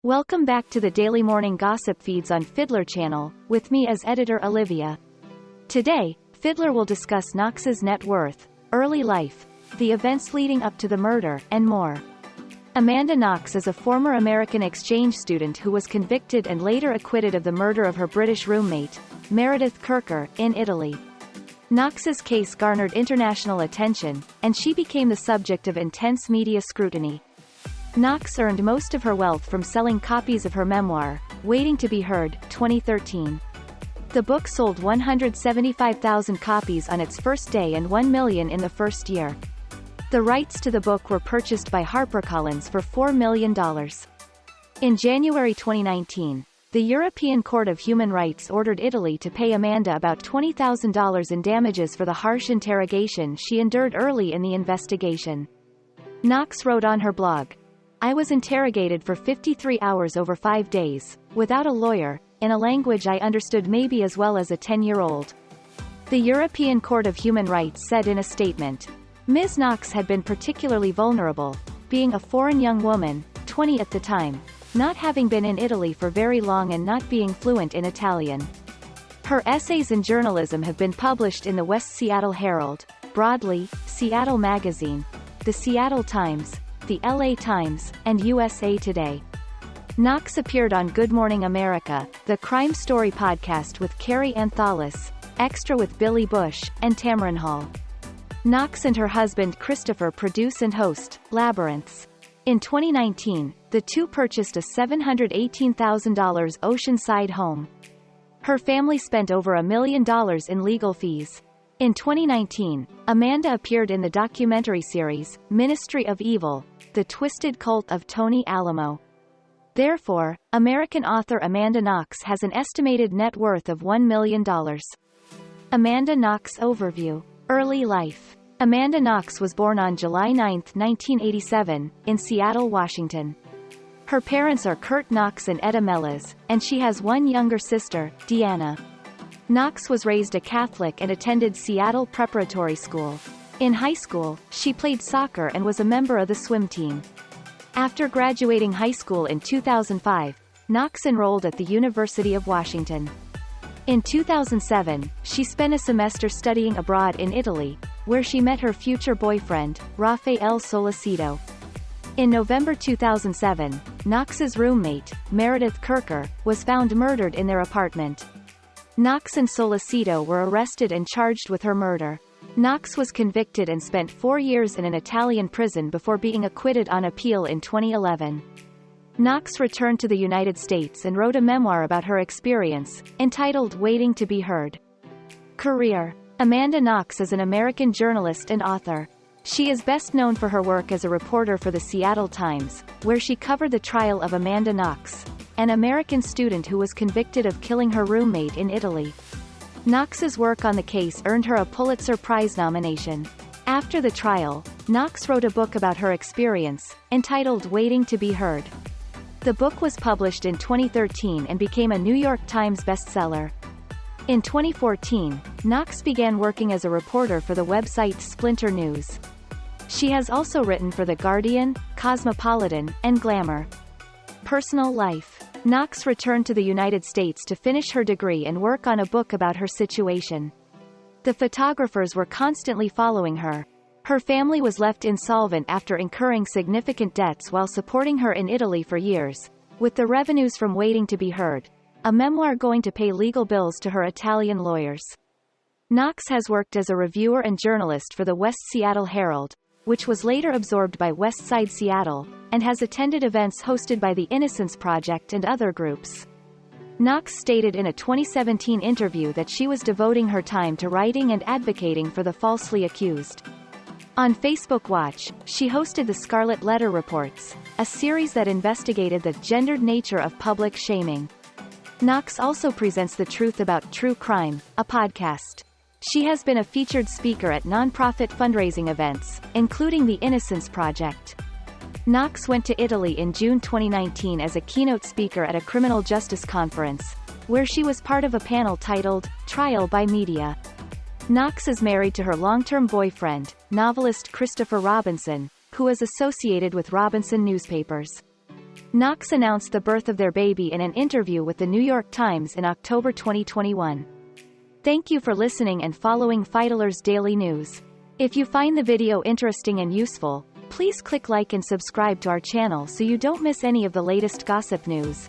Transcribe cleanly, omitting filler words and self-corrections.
Welcome back to the daily morning gossip feeds on Fiddler channel, with me as editor Olivia. Today, Fiddler will discuss Knox's net worth, early life, the events leading up to the murder, and more. Amanda Knox is a former American exchange student who was convicted and later acquitted of the murder of her British roommate, Meredith Kercher, in Italy. Knox's case garnered international attention, and she became the subject of intense media scrutiny. Knox earned most of her wealth from selling copies of her memoir, Waiting to be Heard, 2013. The book sold 175,000 copies on its first day and 1 million in the first year. The rights to the book were purchased by HarperCollins for $4 million. In January 2019, the European Court of Human Rights ordered Italy to pay Amanda about $20,000 in damages for the harsh interrogation she endured early in the investigation. Knox wrote on her blog, "I was interrogated for 53 hours over 5 days, without a lawyer, in a language I understood maybe as well as a 10-year-old. The European Court of Human Rights said in a statement, Ms. Knox had been particularly vulnerable, being a foreign young woman, 20 at the time, not having been in Italy for very long and not being fluent in Italian. Her essays in journalism have been published in the West Seattle Herald, Broadly, Seattle Magazine, the Seattle Times, the LA Times, and USA Today." Knox appeared on Good Morning America, the Crime Story podcast with Carrie Antholis, Extra with Billy Bush, and Tamron Hall. Knox and her husband Christopher produce and host Labyrinths. In 2019, the two purchased a $718,000 oceanside home. Her family spent over $1 million in legal fees. In 2019, Amanda appeared in the documentary series, Ministry of Evil, The Twisted Cult of Tony Alamo. Therefore, American author Amanda Knox has an estimated net worth of $1 million. Amanda Knox overview. Early life. Amanda Knox was born on July 9, 1987, in Seattle, Washington. Her parents are Kurt Knox and Etta Melez, and she has one younger sister, Deanna. Knox was raised a Catholic and attended Seattle Preparatory School. In high school, she played soccer and was a member of the swim team. After graduating high school in 2005, Knox enrolled at the University of Washington. In 2007, she spent a semester studying abroad in Italy, where she met her future boyfriend, Rafael Solicito. In November 2007, Knox's roommate, Meredith Kercher, was found murdered in their apartment. Knox and Solicito were arrested and charged with her murder. Knox was convicted and spent 4 years in an Italian prison before being acquitted on appeal in 2011. Knox returned to the United States and wrote a memoir about her experience, entitled Waiting to be Heard. Career. Amanda Knox is an American journalist and author. She is best known for her work as a reporter for the Seattle Times, where she covered the trial of Amanda Knox, an American student who was convicted of killing her roommate in Italy. Knox's work on the case earned her a Pulitzer Prize nomination. After the trial, Knox wrote a book about her experience, entitled Waiting to be Heard. The book was published in 2013 and became a New York Times bestseller. In 2014, Knox began working as a reporter for the website Splinter News. She has also written for The Guardian, Cosmopolitan, and Glamour. Personal life. Knox returned to the United States to finish her degree and work on a book about her situation. The photographers were constantly following her. Her family was left insolvent after incurring significant debts while supporting her in Italy for years, with the revenues from Waiting to be Heard, a memoir going to pay legal bills to her Italian lawyers. Knox has worked as a reviewer and journalist for the West Seattle Herald, which was later absorbed by West Side Seattle, and has attended events hosted by the Innocence Project and other groups. Knox stated in a 2017 interview that she was devoting her time to writing and advocating for the falsely accused. On Facebook Watch, she hosted the Scarlet Letter Reports, a series that investigated the gendered nature of public shaming. Knox also presents The Truth About True Crime, a podcast. She has been a featured speaker at nonprofit fundraising events, including the Innocence Project. Knox went to Italy in June 2019 as a keynote speaker at a criminal justice conference, where she was part of a panel titled, Trial by Media. Knox is married to her long-term boyfriend, novelist Christopher Robinson, who is associated with Robinson Newspapers. Knox announced the birth of their baby in an interview with the New York Times in October 2021. Thank you for listening and following Fidlar's Daily News. If you find the video interesting and useful, please click like and subscribe to our channel so you don't miss any of the latest gossip news.